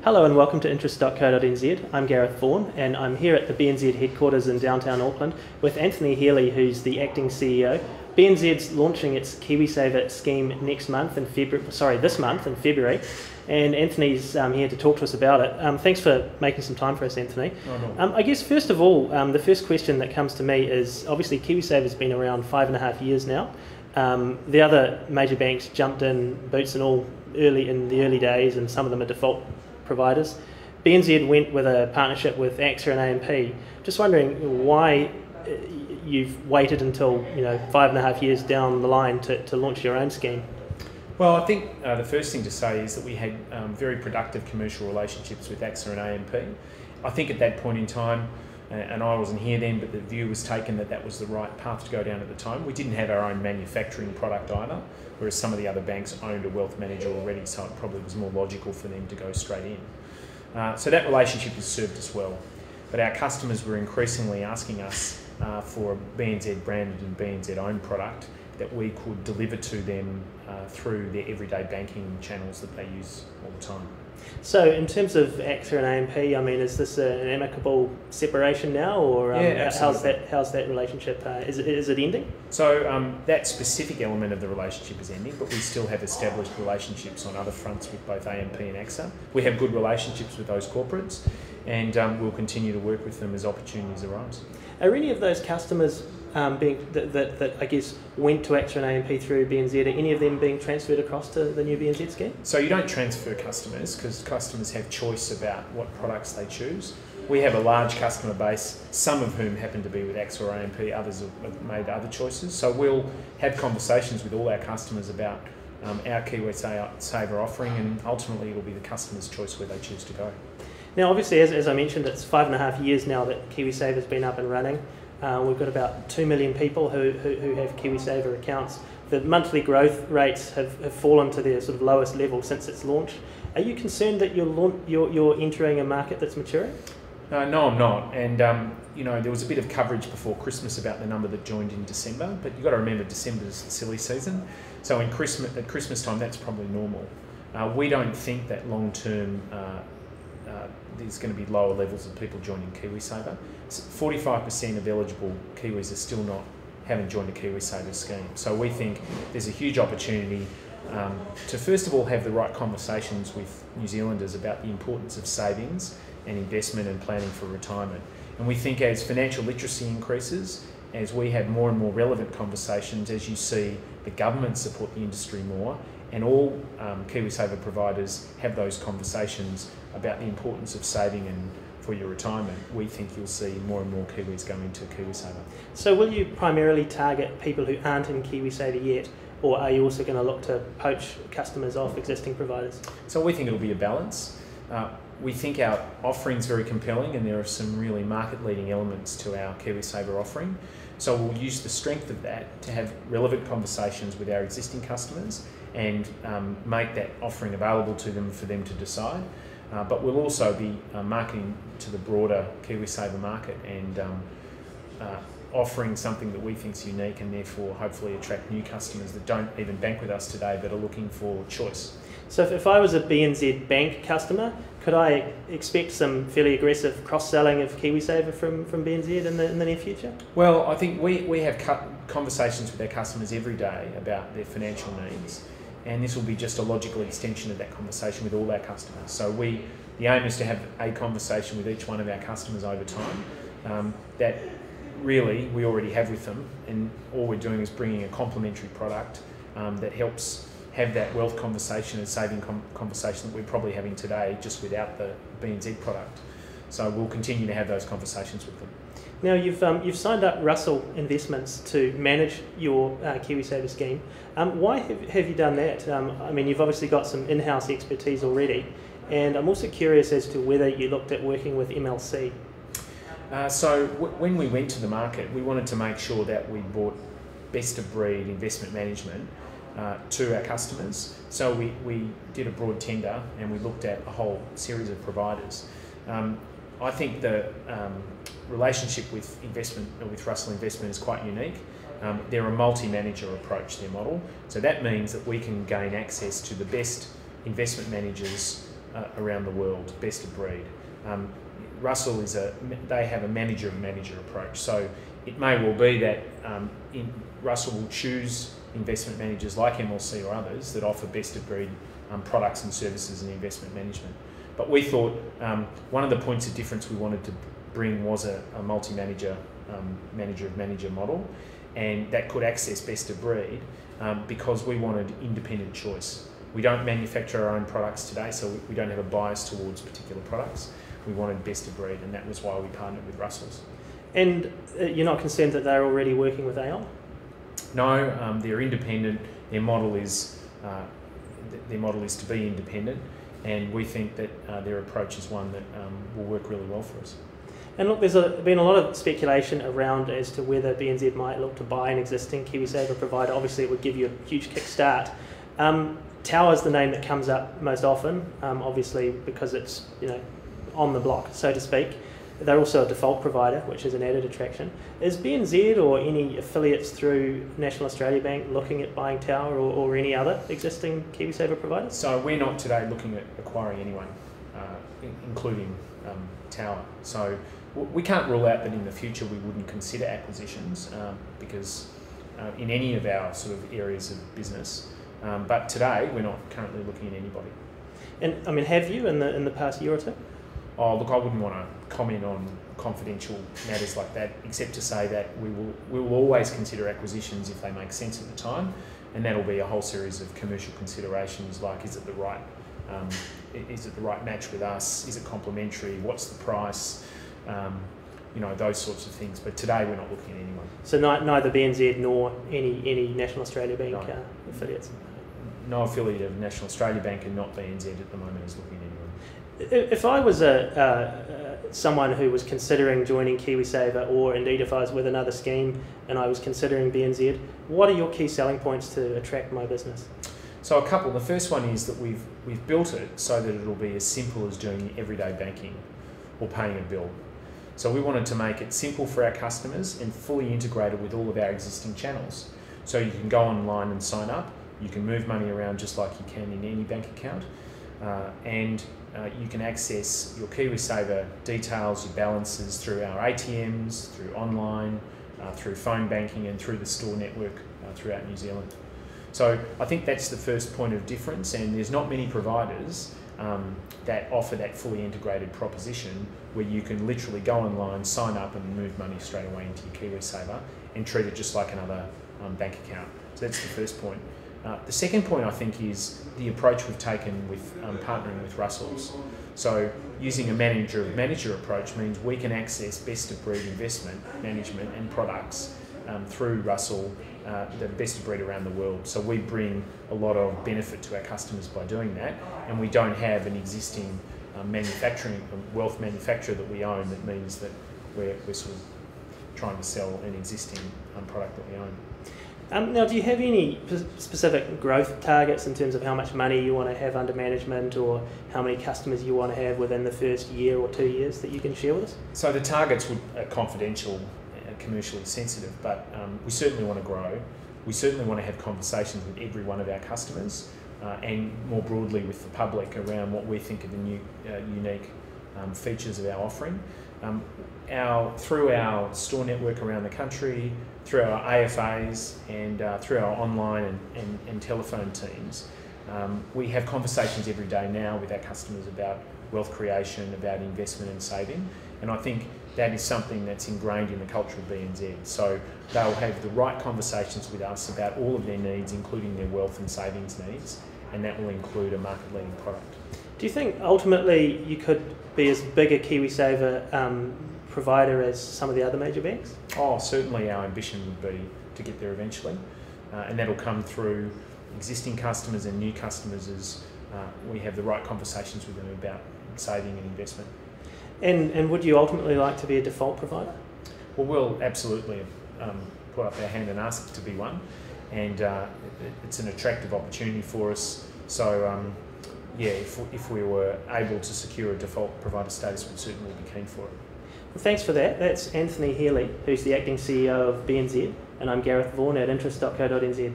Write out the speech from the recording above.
Hello and welcome to interest.co.nz. I'm Gareth Vaughan and I'm here at the BNZ headquarters in downtown Auckland with Anthony Healy, who's the acting CEO. BNZ's launching its Kiwisaver scheme this month in February, and Anthony's here to talk to us about it. Thanks for making some time for us, Anthony. No. I guess first of all, the first question that comes to me is obviously Kiwisaver's been around 5.5 years now. The other major banks jumped in, boots and all, in the early days, and some of them are default providers. BNZ went with a partnership with AXA and AMP. Just wondering why you've waited until 5.5 years down the line to launch your own scheme. Well, I think the first thing to say is that we had very productive commercial relationships with AXA and AMP. I think at that point in time, and I wasn't here then, but the view was taken that that was the right path to go down at the time. We didn't have our own manufacturing product either, whereas some of the other banks owned a wealth manager already, so it probably was more logical for them to go straight in. So that relationship has served us well. But our customers were increasingly asking us for a BNZ branded and BNZ owned product that we could deliver to them through their everyday banking channels that they use all the time. So in terms of AXA and AMP, I mean, is this an amicable separation now, or how's that relationship? Is it ending? So that specific element of the relationship is ending, but we still have established relationships on other fronts with both AMP and AXA. We have good relationships with those corporates, and we'll continue to work with them as opportunities arise. Are any of those customers that I guess went to AXA and AMP through BNZ, are any of them being transferred across to the new BNZ scheme? So you don't transfer customers because customers have choice about what products they choose. We have a large customer base, some of whom happen to be with AXA or AMP, others have made other choices. So we'll have conversations with all our customers about our Kiwisaver offering, and ultimately it'll be the customer's choice where they choose to go. Now obviously, as I mentioned, it's 5.5 years now that Kiwisaver's been up and running. We've got about 2 million people who have Kiwisaver accounts. The monthly growth rates have fallen to their sort of lowest level since its launch. Are you concerned that you're entering a market that's maturing? No, I'm not. And there was a bit of coverage before Christmas about the number that joined in December, but you've got to remember December's the silly season. So at Christmas time, that's probably normal. We don't think that long term there's going to be lower levels of people joining Kiwisaver. 45% of eligible Kiwis are still haven't joined a Kiwisaver scheme. So we think there's a huge opportunity to first of all have the right conversations with New Zealanders about the importance of savings and investment and planning for retirement. And we think as financial literacy increases, as we have more and more relevant conversations, as you see the government support the industry more, and all Kiwisaver providers have those conversations about the importance of saving and for your retirement, we think you'll see more and more Kiwis go into Kiwisaver. So will you primarily target people who aren't in Kiwisaver yet, or are you also going to look to poach customers off existing providers? So we think it'll be a balance. We think our offering's very compelling, and there are some really market-leading elements to our Kiwisaver offering. So we'll use the strength of that to have relevant conversations with our existing customers and make that offering available to them for them to decide. But we'll also be marketing to the broader Kiwisaver market and offering something that we think is unique, and therefore hopefully attract new customers that don't even bank with us today but are looking for choice. So if I was a BNZ bank customer, could I expect some fairly aggressive cross-selling of Kiwisaver from BNZ in the near future? Well, I think we have conversations with our customers every day about their financial needs, and this will be just a logical extension of that conversation with all our customers. So the aim is to have a conversation with each one of our customers over time that really we already have with them, and all we're doing is bringing a complementary product that helps have that wealth conversation and saving conversation that we're probably having today just without the BNZ product. So we'll continue to have those conversations with them. Now you've signed up Russell Investments to manage your Kiwisaver scheme. Why have you done that? I mean, you've obviously got some in-house expertise already, and I'm also curious as to whether you looked at working with MLC. When we went to the market, we wanted to make sure that we brought best-of-breed investment management to our customers. So we did a broad tender and we looked at a whole series of providers. I think the relationship with Russell Investment is quite unique. They're a multi-manager approach to their model, so that means that we can gain access to the best investment managers around the world, best of breed. Russell they have a manager of manager approach. So it may well be that Russell will choose investment managers like MLC or others that offer best of breed products and services in investment management. But we thought one of the points of difference we wanted to bring was a multi-manager, manager of manager model, and that could access best of breed because we wanted independent choice. We don't manufacture our own products today, so we don't have a bias towards particular products. We wanted best of breed, and that was why we partnered with Russell's. And you're not concerned that they're already working with AL? No, they're independent. Their model is to be independent, and we think that their approach is one that will work really well for us. And look, there's been a lot of speculation around as to whether BNZ might look to buy an existing Kiwisaver provider. Obviously, it would give you a huge kickstart. Tower is the name that comes up most often, obviously because it's on the block, so to speak. They're also a default provider, which is an added attraction. Is BNZ or any affiliates through National Australia Bank looking at buying Tower or any other existing Kiwisaver providers? So we're not today looking at acquiring anyone, including Tower. So we can't rule out that in the future we wouldn't consider acquisitions because in any of our sort of areas of business. But today we're not currently looking at anybody. And I mean, have you in the past year or two? Oh, look, I wouldn't want to comment on confidential matters like that, except to say that we will always consider acquisitions if they make sense at the time, and that'll be a whole series of commercial considerations like is it the right match with us? Is it complementary? What's the price? Those sorts of things. But today we're not looking at anyone. So neither BNZ nor any National Australia Bank affiliates? No affiliate of National Australia Bank and not BNZ at the moment is looking at anyone. If I was someone who was considering joining Kiwisaver, or indeed if I was with another scheme and I was considering BNZ, what are your key selling points to attract my business? So a couple. The first one is that we've built it so that it'll be as simple as doing everyday banking or paying a bill. So we wanted to make it simple for our customers and fully integrated with all of our existing channels. So you can go online and sign up, you can move money around just like you can in any bank account, and you can access your Kiwisaver details, your balances through our ATMs, through online, through phone banking and through the store network throughout New Zealand. So I think that's the first point of difference, and there's not many providers that offer that fully integrated proposition where you can literally go online, sign up and move money straight away into your Kiwisaver and treat it just like another bank account. So that's the first point. The second point I think is the approach we've taken with partnering with Russell's. So using a manager of manager approach means we can access best of breed investment management and products through Russell, the best of breed around the world. So we bring a lot of benefit to our customers by doing that, and we don't have an existing wealth manufacturer that we own. That means that we're sort of trying to sell an existing product that we own. Now, do you have any specific growth targets in terms of how much money you want to have under management or how many customers you want to have within the first year or 2 years that you can share with us? So the targets are confidential, commercially sensitive, but we certainly want to grow. We certainly want to have conversations with every one of our customers and more broadly with the public around what we think are the new unique features of our offering. Through our store network around the country, through our AFAs and through our online and telephone teams, we have conversations every day now with our customers about wealth creation, about investment and saving, and I think that is something that's ingrained in the culture of BNZ. So they'll have the right conversations with us about all of their needs, including their wealth and savings needs, and that will include a market-leading product. Do you think ultimately you could be as big a Kiwisaver provider as some of the other major banks? Oh, certainly our ambition would be to get there eventually, and that'll come through existing customers and new customers as we have the right conversations with them about saving and investment. And would you ultimately like to be a default provider? Well, we'll absolutely put up our hand and ask to be one, and it's an attractive opportunity for us. So if we were able to secure a default provider status, we'd certainly be keen for it. Well, thanks for that. That's Anthony Healy, who's the acting CEO of BNZ, and I'm Gareth Vaughan at interest.co.nz.